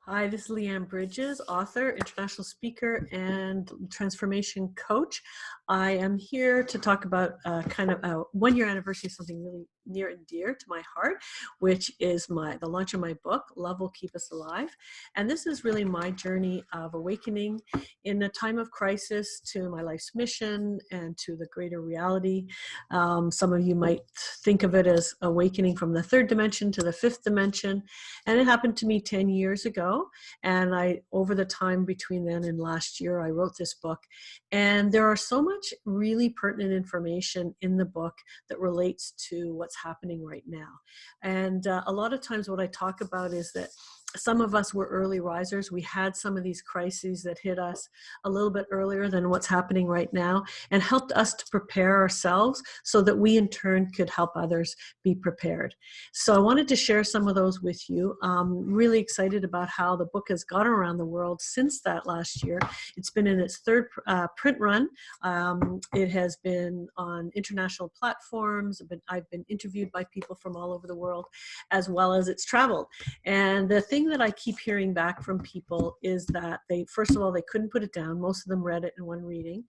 Hi, this is Lianne Bridges, author, international speaker, and transformation coach. I am here to talk about kind of a one-year anniversary of something really near and dear to my heart, which is the launch of my book, Love Will Keep Us Alive. And this is really my journey of awakening in a time of crisis to my life's mission and to the greater reality. Some of you might think of it as awakening from the third dimension to the fifth dimension. And it happened to me 10 years ago. And over the time between then and last year, I wrote this book. And there are so much really pertinent information in the book that relates to what's happening right now. And a lot of times what I talk about is that some of us were early risers. We had some of these crises that hit us a little bit earlier than what's happening right now, and helped us to prepare ourselves so that we in turn could help others be prepared. So I wanted to share some of those with you. I'm really excited about how the book has gone around the world since that last year. It's been in its third print run. It has been on international platforms. I've been interviewed by people from all over the world, as well as it's traveled. And the thing that I keep hearing back from people is that first of all, they couldn't put it down. Most of them read it in one reading.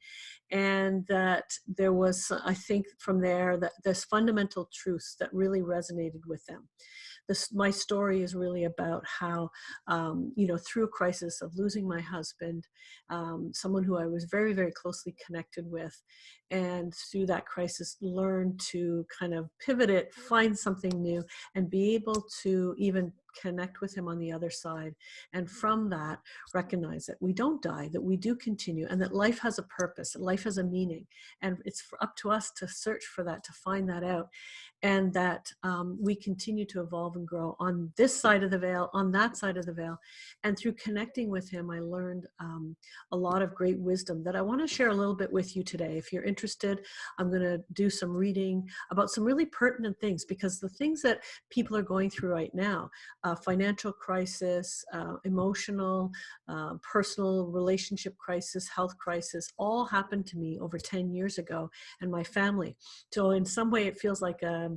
And that there was, I think from there, that there's fundamental truths that really resonated with them. My story is really about how, through a crisis of losing my husband, someone who I was very, very closely connected with, and through that crisis learned to kind of pivot it, find something new, and be able to even connect with him on the other side. And from that, recognize that we don't die, that we do continue, and that life has a purpose, and life has a meaning. And it's up to us to search for that, to find that out. And that we continue to evolve and grow on this side of the veil, on that side of the veil. And through connecting with him, I learned a lot of great wisdom that I want to share a little bit with you today. If you're interested, I'm going to do some reading about some really pertinent things, because the things that people are going through right now, financial crisis, emotional, personal relationship crisis, health crisis, all happened to me over 10 years ago, and my family. So in some way, it feels like a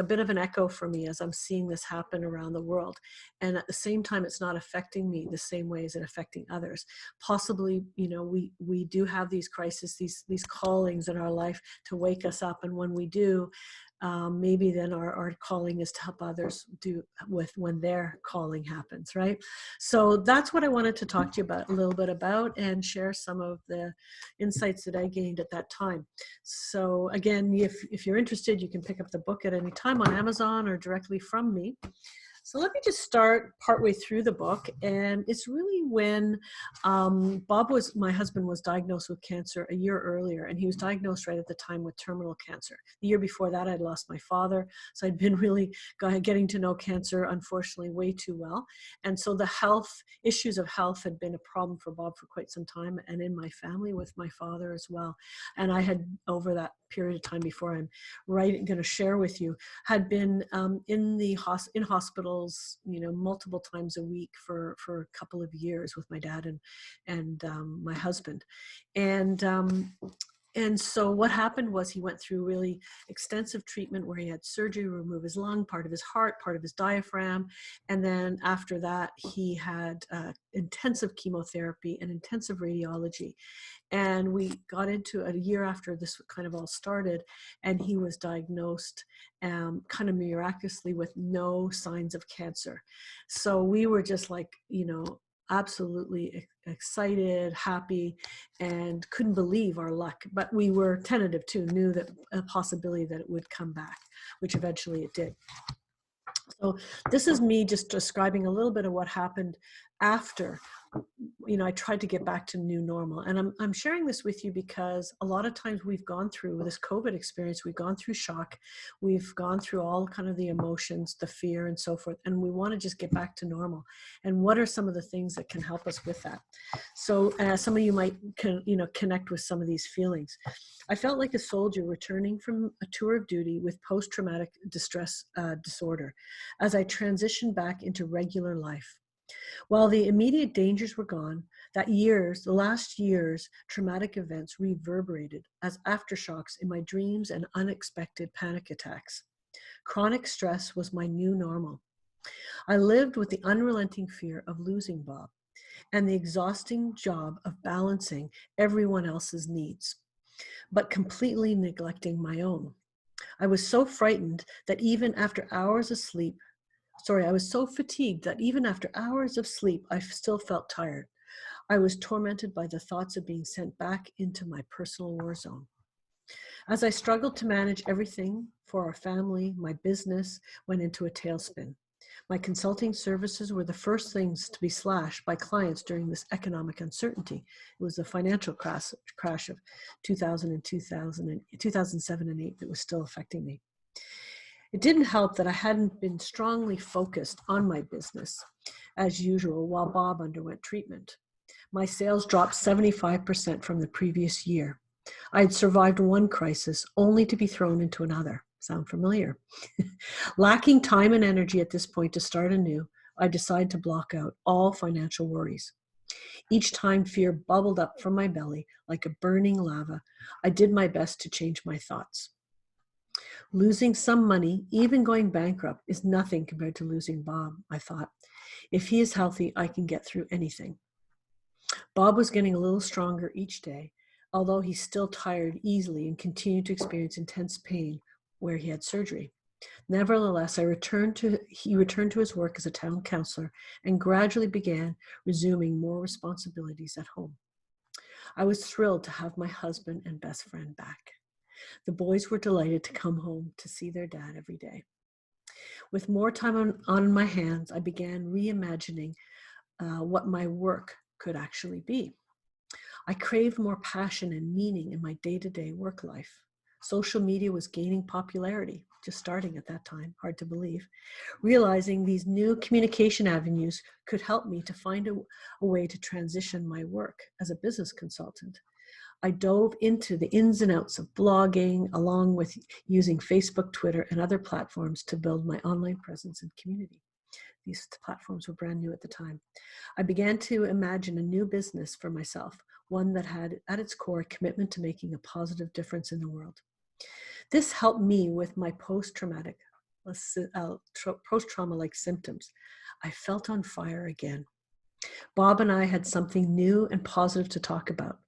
bit of an echo for me as I'm seeing this happen around the world. And at the same time, it's not affecting me the same way as it affecting others. Possibly, we do have these crises, these callings in our life to wake us up. And when we do, maybe then our calling is to help others when their calling happens, right? So that's what I wanted to talk to you about a little bit about, and share some of the insights that I gained at that time. So again, if you're interested, you can pick up the book at any time on Amazon or directly from me. So let me just start partway through the book. And it's really when my husband was diagnosed with cancer a year earlier, and he was diagnosed right at the time with terminal cancer. The year before that, I'd lost my father. So I'd been really getting to know cancer, unfortunately, way too well. And so the issues of health had been a problem for Bob for quite some time, and in my family with my father as well. And I had, over that period of time before I'm going to share with you, had been in hospitals, multiple times a week for a couple of years with my dad and my husband. And so what happened was he went through really extensive treatment where he had surgery to remove his lung, part of his heart, part of his diaphragm. And then after that, he had intensive chemotherapy and intensive radiology. And we got into it a year after this kind of all started, and he was diagnosed kind of miraculously with no signs of cancer. So we were just like, absolutely excited, happy, and couldn't believe our luck. But we were tentative too, knew that a possibility that it would come back, which eventually it did. So this is me just describing a little bit of what happened after. I tried to get back to new normal. And I'm sharing this with you because a lot of times we've gone through this COVID experience, we've gone through shock, we've gone through all kind of the emotions, the fear and so forth, and we want to just get back to normal. And what are some of the things that can help us with that? So some of you might connect with some of these feelings. I felt like a soldier returning from a tour of duty with post-traumatic distress disorder as I transitioned back into regular life. While the immediate dangers were gone, the last year's traumatic events reverberated as aftershocks in my dreams and unexpected panic attacks. Chronic stress was my new normal. I lived with the unrelenting fear of losing Bob and the exhausting job of balancing everyone else's needs, but completely neglecting my own. I was so frightened that even after hours of sleep, I was so fatigued that even after hours of sleep, I still felt tired. I was tormented by the thoughts of being sent back into my personal war zone. As I struggled to manage everything for our family, my business went into a tailspin. My consulting services were the first things to be slashed by clients during this economic uncertainty. It was the financial crash of 2007 and 8 that was still affecting me. It didn't help that I hadn't been strongly focused on my business as usual while Bob underwent treatment. My sales dropped 75% from the previous year. I had survived one crisis only to be thrown into another. Sound familiar? Lacking time and energy at this point to start anew, I decided to block out all financial worries. Each time fear bubbled up from my belly like a burning lava, I did my best to change my thoughts. Losing some money, even going bankrupt, is nothing compared to losing Bob, I thought. If he is healthy, I can get through anything. Bob was getting a little stronger each day, although he still tired easily and continued to experience intense pain where he had surgery. Nevertheless, he returned to his work as a town councillor and gradually began resuming more responsibilities at home. I was thrilled to have my husband and best friend back. The boys were delighted to come home to see their dad every day. With more time on my hands, I began reimagining what my work could actually be. I craved more passion and meaning in my day-to-day work life. Social media was gaining popularity, just starting at that time, hard to believe. Realizing these new communication avenues could help me to find a way to transition my work as a business consultant. I dove into the ins and outs of blogging, along with using Facebook, Twitter, and other platforms to build my online presence and community. These platforms were brand new at the time. I began to imagine a new business for myself, one that had at its core a commitment to making a positive difference in the world. This helped me with my post-trauma-like symptoms. I felt on fire again. Bob and I had something new and positive to talk about.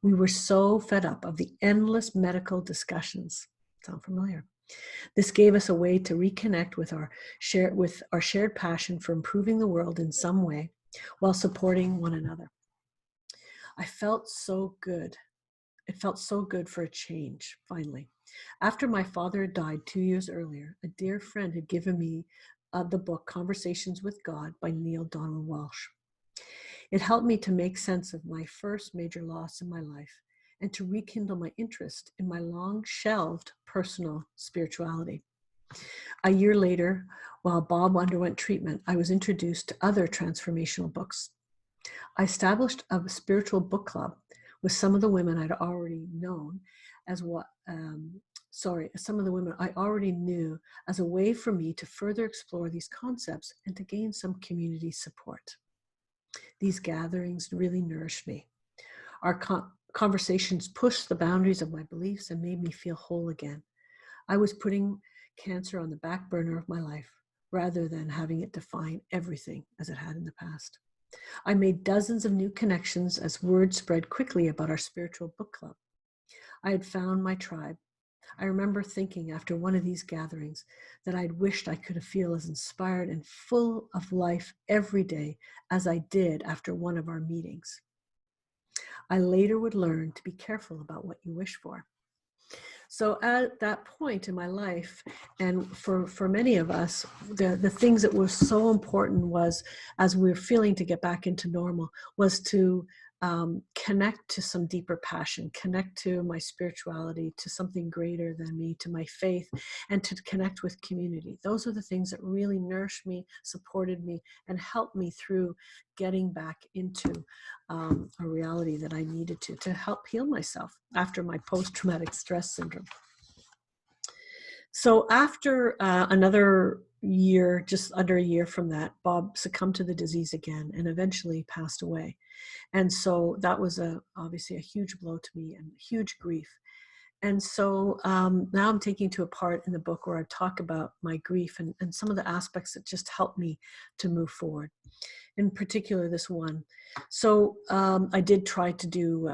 We were so fed up of the endless medical discussions. Sound familiar? This gave us a way to reconnect with our shared passion for improving the world in some way while supporting one another. I felt so good. It felt so good for a change, finally. After my father had died 2 years earlier, a dear friend had given me the book Conversations with God by Neale Donald Walsch. It helped me to make sense of my first major loss in my life and to rekindle my interest in my long-shelved personal spirituality. A year later, while Bob underwent treatment, I was introduced to other transformational books. I established a spiritual book club with some of the women I'd already known some of the women I already knew as a way for me to further explore these concepts and to gain some community support. These gatherings really nourished me. Our conversations pushed the boundaries of my beliefs and made me feel whole again. I was putting cancer on the back burner of my life rather than having it define everything as it had in the past. I made dozens of new connections as word spread quickly about our spiritual book club. I had found my tribe. I remember thinking after one of these gatherings that I'd wished I could feel as inspired and full of life every day as I did after one of our meetings. I later would learn to be careful about what you wish for. So at that point in my life, and for many of us, the things that were so important was, as we were feeling to get back into normal, was to connect to some deeper passion, connect to my spirituality, to something greater than me, to my faith, and to connect with community. Those are the things that really nourished me, supported me, and helped me through getting back into a reality that I needed to help heal myself after my post-traumatic stress syndrome. So after another year, just under a year from that, Bob succumbed to the disease again and eventually passed away. And so that was obviously a huge blow to me and huge grief. And so now I'm taking to a part in the book where I talk about my grief and some of the aspects that just help me to move forward. In particular, this one. So I did try to do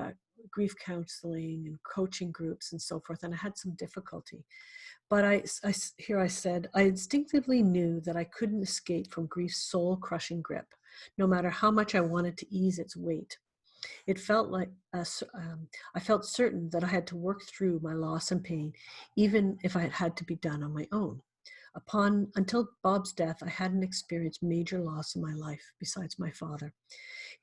grief counseling and coaching groups and so forth, and I had some difficulty. But here I said, I instinctively knew that I couldn't escape from grief's soul-crushing grip, no matter how much I wanted to ease its weight. It felt like I felt certain that I had to work through my loss and pain, even if it had to be done on my own. Until Bob's death, I hadn't experienced major loss in my life besides my father.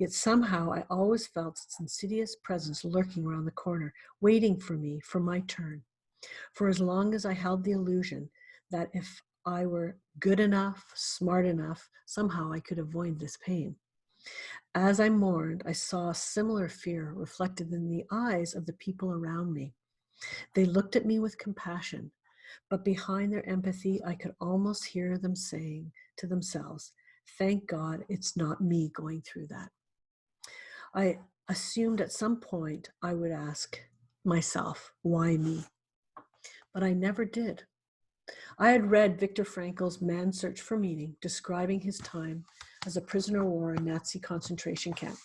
Yet somehow I always felt its insidious presence lurking around the corner, waiting for me for my turn. For as long as I held the illusion that if I were good enough, smart enough, somehow I could avoid this pain. As I mourned, I saw a similar fear reflected in the eyes of the people around me. They looked at me with compassion, but behind their empathy, I could almost hear them saying to themselves, "Thank God it's not me going through that." I assumed at some point I would ask myself, why me? But I never did. I had read Viktor Frankl's Man's Search for Meaning, describing his time as a prisoner of war in a Nazi concentration camp.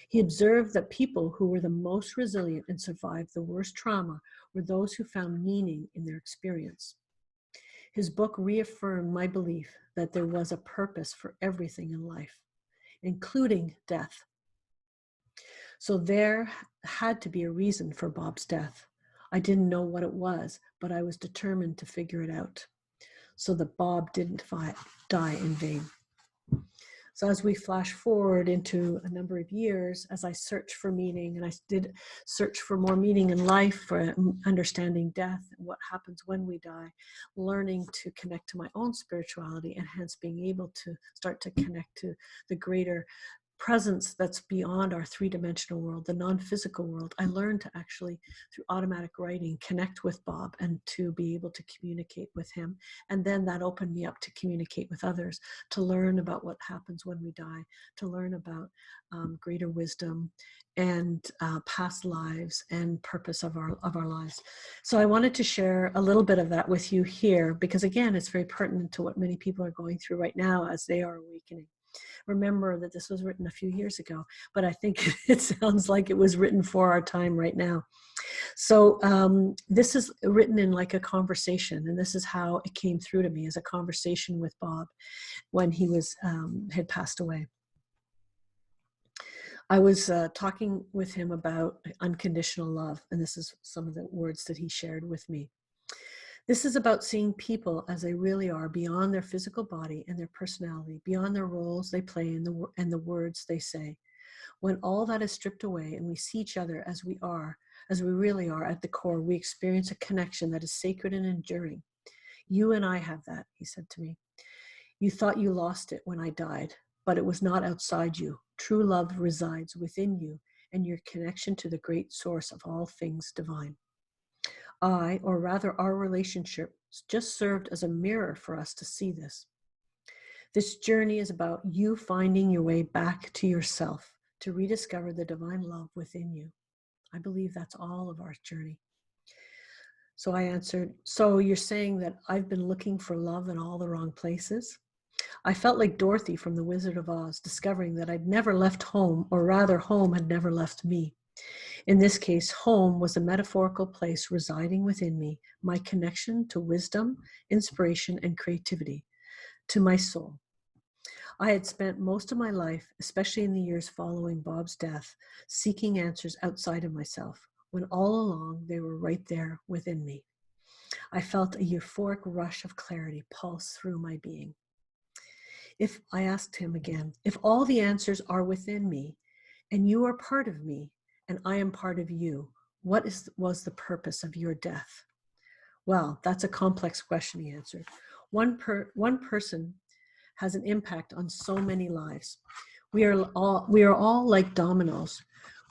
He observed that people who were the most resilient and survived the worst trauma were those who found meaning in their experience. His book reaffirmed my belief that there was a purpose for everything in life, including death. So there had to be a reason for Bob's death. I didn't know what it was, but I was determined to figure it out so that Bob didn't die in vain. So as we flash forward into a number of years, as I searched for meaning, and I did search for more meaning in life, for understanding death and what happens when we die, learning to connect to my own spirituality, and hence being able to start to connect to the greater presence that's beyond our three-dimensional world, the non-physical world. I learned to actually, through automatic writing, connect with Bob and to be able to communicate with him. And then that opened me up to communicate with others, to learn about what happens when we die, to learn about greater wisdom and past lives and purpose of our lives. So I wanted to share a little bit of that with you here, because again, it's very pertinent to what many people are going through right now as they are awakening. Remember that this was written a few years ago, but I think it sounds like it was written for our time right now. So this is written in like a conversation, and this is how it came through to me, as a conversation with Bob when he was had passed away. I was talking with him about unconditional love, and this is some of the words that he shared with me. This is about seeing people as they really are, beyond their physical body and their personality, beyond their roles they play and the words they say. When all that is stripped away and we see each other as we are, as we really are at the core, we experience a connection that is sacred and enduring. You and I have that, he said to me. You thought you lost it when I died, but it was not outside you. True love resides within you and your connection to the great source of all things divine. Or rather our relationship, just served as a mirror for us to see this. This journey is about you finding your way back to yourself, to rediscover the divine love within you. I believe that's all of our journey. So I answered, so you're saying that I've been looking for love in all the wrong places? I felt like Dorothy from The Wizard of Oz, discovering that I'd never left home, or rather home had never left me. In this case, home was a metaphorical place residing within me, my connection to wisdom, inspiration, and creativity, to my soul. I had spent most of my life, especially in the years following Bob's death, seeking answers outside of myself, when all along they were right there within me. I felt a euphoric rush of clarity pulse through my being. I asked him again, if all the answers are within me, and you are part of me, and I am part of you, what was the purpose of your death? Well, that's a complex question, he answered. One person has an impact on so many lives. We are all like dominoes.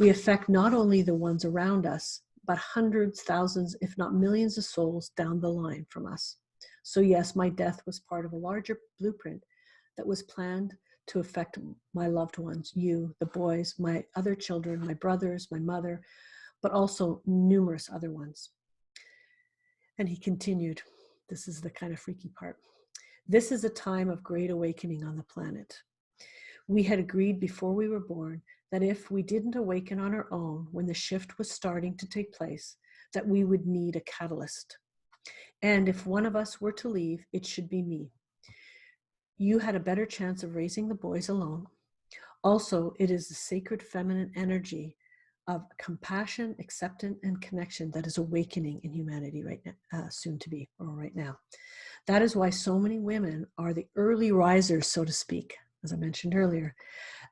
We affect not only the ones around us, but hundreds, thousands, if not millions of souls down the line from us. So yes, my death was part of a larger blueprint that was planned to affect my loved ones, you, the boys, my other children, my brothers, my mother, but also numerous other ones. And he continued, this is the kind of freaky part. This is a time of great awakening on the planet. We had agreed before we were born that if we didn't awaken on our own when the shift was starting to take place, that we would need a catalyst. And if one of us were to leave, it should be me. You had a better chance of raising the boys alone. Also, it is the sacred feminine energy of compassion, acceptance, and connection that is awakening in humanity right now, soon to be, or right now. That is why so many women are the early risers, so to speak, as I mentioned earlier.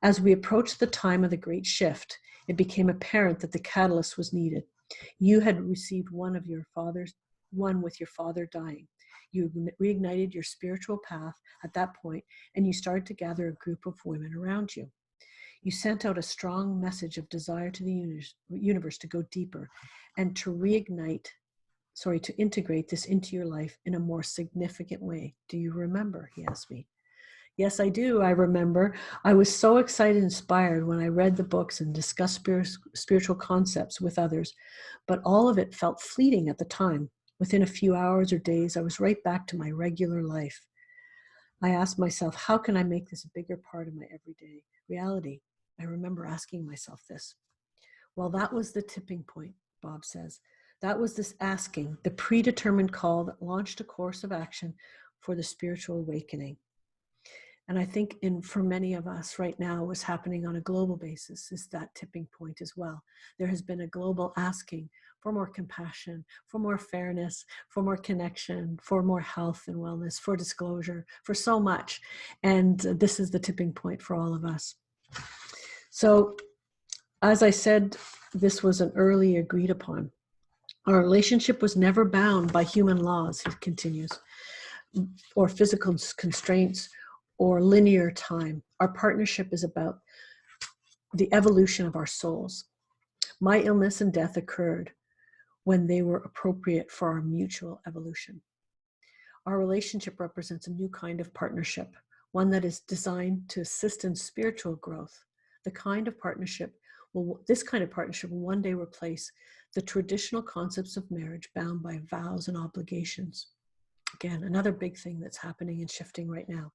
As we approached the time of the great shift, it became apparent that the catalyst was needed. You had received one with your father dying. You reignited your spiritual path at that point, and you started to gather a group of women around you. You sent out a strong message of desire to the universe to go deeper and to to integrate this into your life in a more significant way. Do you remember? He asked me. Yes, I do. I remember. I was so excited and inspired when I read the books and discussed spiritual concepts with others, but all of it felt fleeting at the time. Within a few hours or days, I was right back to my regular life. I asked myself, how can I make this a bigger part of my everyday reality? I remember asking myself this. Well, that was the tipping point, Bob says. That was this asking, the predetermined call that launched a course of action for the spiritual awakening. And I think for many of us right now, what's happening on a global basis is that tipping point as well. There has been a global asking for more compassion, for more fairness, for more connection, for more health and wellness, for disclosure, for so much. And this is the tipping point for all of us. So, as I said, this was an early agreed upon. Our relationship was never bound by human laws, he continues, or physical constraints, or linear time. Our partnership is about the evolution of our souls. My illness and death occurred when they were appropriate for our mutual evolution. Our relationship represents a new kind of partnership, one that is designed to assist in spiritual growth. This kind of partnership will one day replace the traditional concepts of marriage bound by vows and obligations. Again, another big thing that's happening and shifting right now.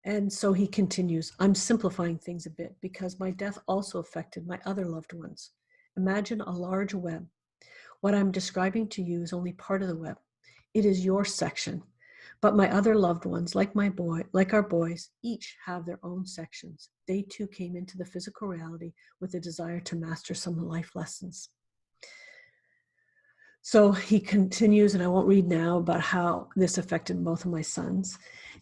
And so he continues, I'm simplifying things a bit because my death also affected my other loved ones. Imagine a large web. What I'm describing to you is only part of the web. It is your section. But my other loved ones, like our boys, each have their own sections. They too came into the physical reality with a desire to master some life lessons. So he continues, and I won't read now, about how this affected both of my sons.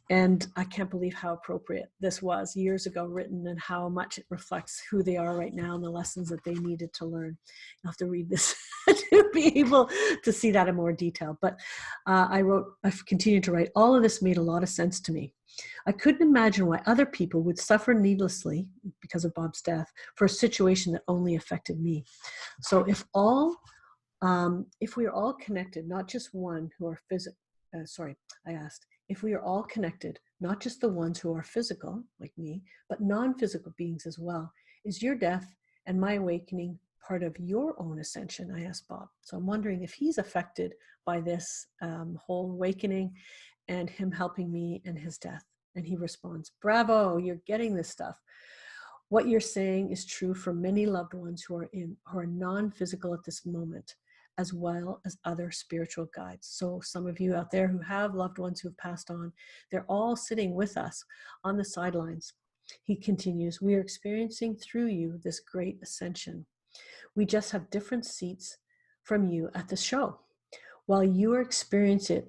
And I can't believe how appropriate this was years ago written and how much it reflects who they are right now and the lessons that they needed to learn. You'll have to read this to be able to see that in more detail. But I've continued to write. All of this made a lot of sense to me. I couldn't imagine why other people would suffer needlessly because of Bob's death for a situation that only affected me. So if we are all connected, not just one who are if we are all connected, not just the ones who are physical, like me, but non-physical beings as well, is your death and my awakening part of your own ascension? I asked Bob. So I'm wondering if he's affected by this whole awakening and him helping me in his death. And he responds, bravo, you're getting this stuff. What you're saying is true for many loved ones who are non-physical at this moment, as well as other spiritual guides. So some of you out there who have loved ones who have passed on, they're all sitting with us on the sidelines. He continues, we are experiencing through you this great ascension. We just have different seats from you at the show. While you are experiencing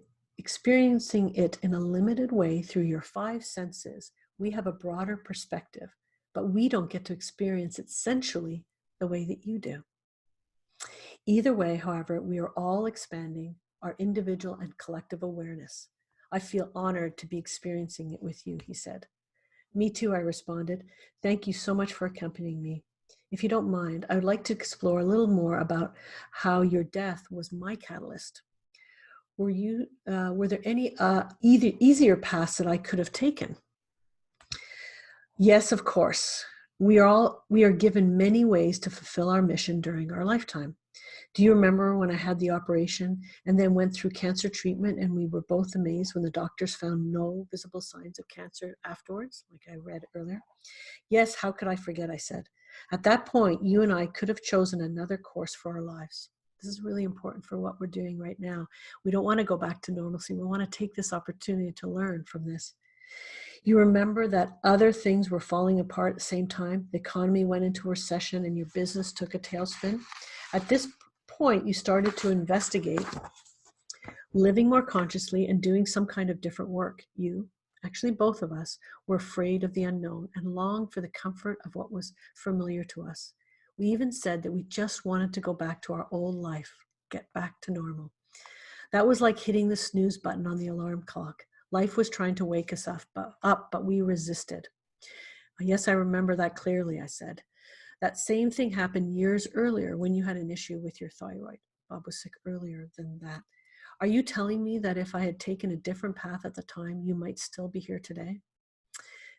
it in a limited way through your 5 senses, we have a broader perspective, but we don't get to experience it sensually the way that you do. Either way, however, we are all expanding our individual and collective awareness. I feel honored to be experiencing it with you, he said. Me too, I responded. Thank you so much for accompanying me. If you don't mind, I would like to explore a little more about how your death was my catalyst. Were there any easier paths that I could have taken? Yes, of course. We are given many ways to fulfill our mission during our lifetime. Do you remember when I had the operation and then went through cancer treatment and we were both amazed when the doctors found no visible signs of cancer afterwards, like I read earlier? Yes, how could I forget, I said. At that point, you and I could have chosen another course for our lives. This is really important for what we're doing right now. We don't want to go back to normalcy. We want to take this opportunity to learn from this. You remember that other things were falling apart at the same time. The economy went into recession and your business took a tailspin. At this point, you started to investigate living more consciously and doing some kind of different work. You, actually both of us, were afraid of the unknown and longed for the comfort of what was familiar to us. We even said that we just wanted to go back to our old life, get back to normal. That was like hitting the snooze button on the alarm clock. Life was trying to wake us up, but we resisted. Yes, I remember that clearly, I said. That same thing happened years earlier when you had an issue with your thyroid. Bob was sick earlier than that. Are you telling me that if I had taken a different path at the time, you might still be here today?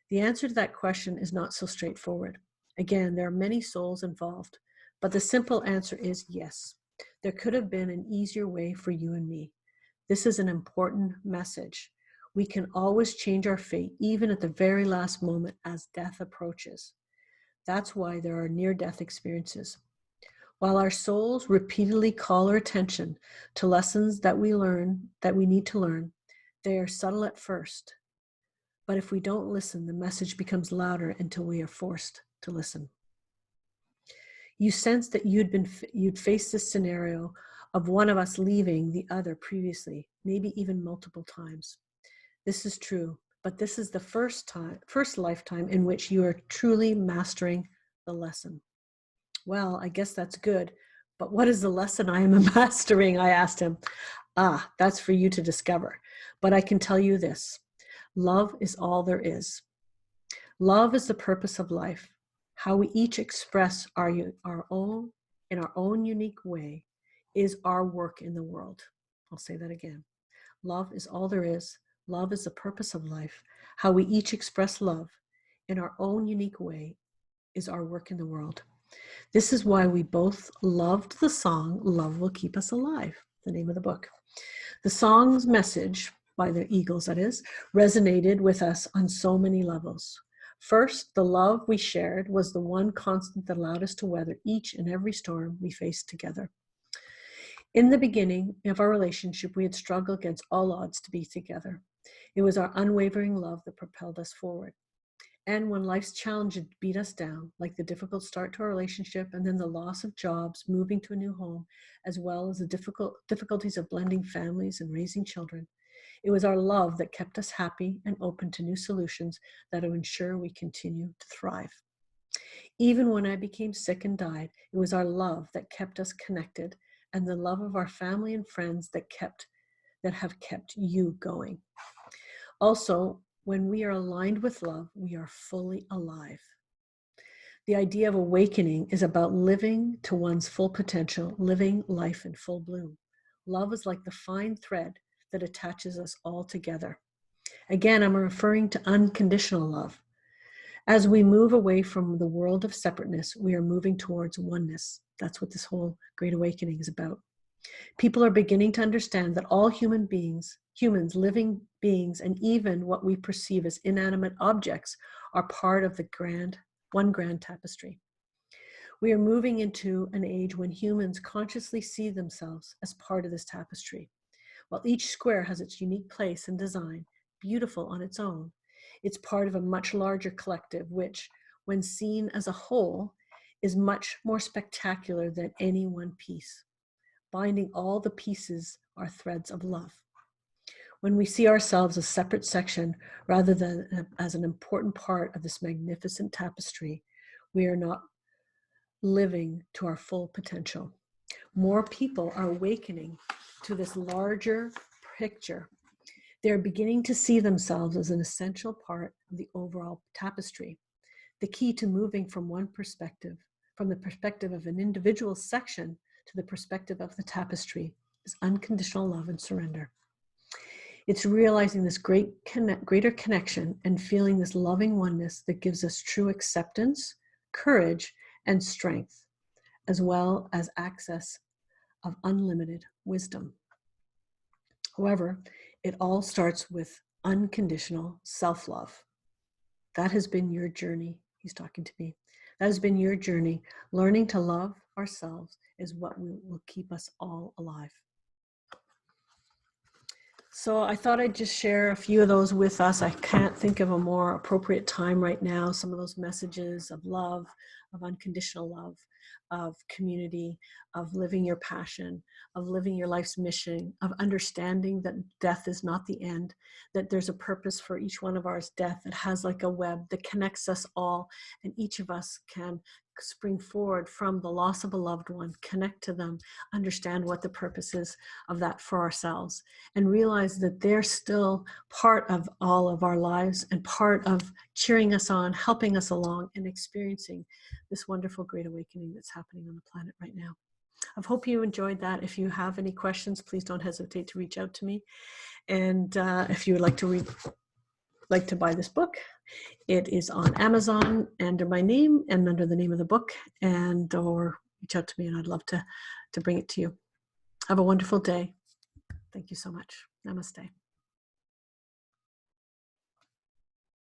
The answer to that question is not so straightforward. Again, there are many souls involved, but the simple answer is yes. There could have been an easier way for you and me. This is an important message. We can always change our fate, even at the very last moment as death approaches. That's why there are near-death experiences. While our souls repeatedly call our attention to lessons that we need to learn, they are subtle at first. But if we don't listen, the message becomes louder until we are forced to listen. You sensed that you'd faced this scenario of one of us leaving the other previously, maybe even multiple times. This is true, but this is the first lifetime in which you are truly mastering the lesson. Well, I guess that's good, but what is the lesson I am mastering? I asked him. That's for you to discover, but I can tell you this. Love is all there is. Love is the purpose of life. How we each express in our own unique way is our work in the world. I'll say that again. Love is all there is. Love is the purpose of life. How we each express love in our own unique way is our work in the world. This is why we both loved the song, Love Will Keep Us Alive, the name of the book. The song's message, by the Eagles that is, resonated with us on so many levels. First, the love we shared was the one constant that allowed us to weather each and every storm we faced together. In the beginning of our relationship, we had struggled against all odds to be together. It was our unwavering love that propelled us forward. And when life's challenges beat us down, like the difficult start to our relationship and then the loss of jobs, moving to a new home, as well as the difficulties of blending families and raising children, it was our love that kept us happy and open to new solutions that will ensure we continue to thrive. Even when I became sick and died, it was our love that kept us connected and the love of our family and friends that have kept you going. Also, when we are aligned with love, we are fully alive. The idea of awakening is about living to one's full potential, living life in full bloom. Love is like the fine thread that attaches us all together. Again, I'm referring to unconditional love. As we move away from the world of separateness, we are moving towards oneness. That's what this whole Great Awakening is about. People are beginning to understand that all humans, living beings, and even what we perceive as inanimate objects are part of the one grand tapestry. We are moving into an age when humans consciously see themselves as part of this tapestry. While each square has its unique place and design, beautiful on its own, it's part of a much larger collective, which, when seen as a whole, is much more spectacular than any one piece. Binding all the pieces are threads of love. When we see ourselves as a separate section rather than as an important part of this magnificent tapestry, we are not living to our full potential. More people are awakening to this larger picture. They're beginning to see themselves as an essential part of the overall tapestry. The key to moving from the perspective of an individual section to the perspective of the tapestry is unconditional love and surrender. It's realizing this greater connection and feeling this loving oneness that gives us true acceptance, courage, and strength, as well as access of unlimited wisdom. However, it all starts with unconditional self-love. That has been your journey. He's talking to me. That has been your journey. Learning to love ourselves is what will keep us all alive. So I thought I'd just share a few of those with us. I can't think of a more appropriate time right now. Some of those messages of love, of unconditional love, of community, of living your passion, of living your life's mission, of understanding that death is not the end, that there's a purpose for each one of ours death that has like a web that connects us all, and each of us can spring forward from the loss of a loved one, connect to them, understand what the purpose is of that for ourselves, and realize that they're still part of all of our lives and part of cheering us on, helping us along, and experiencing this wonderful great awakening that's happening on the planet right now. I hope you enjoyed that. If you have any questions, please don't hesitate to reach out to me. And if you would like to buy this book, it is on Amazon under my name and under the name of the book, and or reach out to me and I'd love to bring it to you. Have a wonderful day. Thank you so much. Namaste.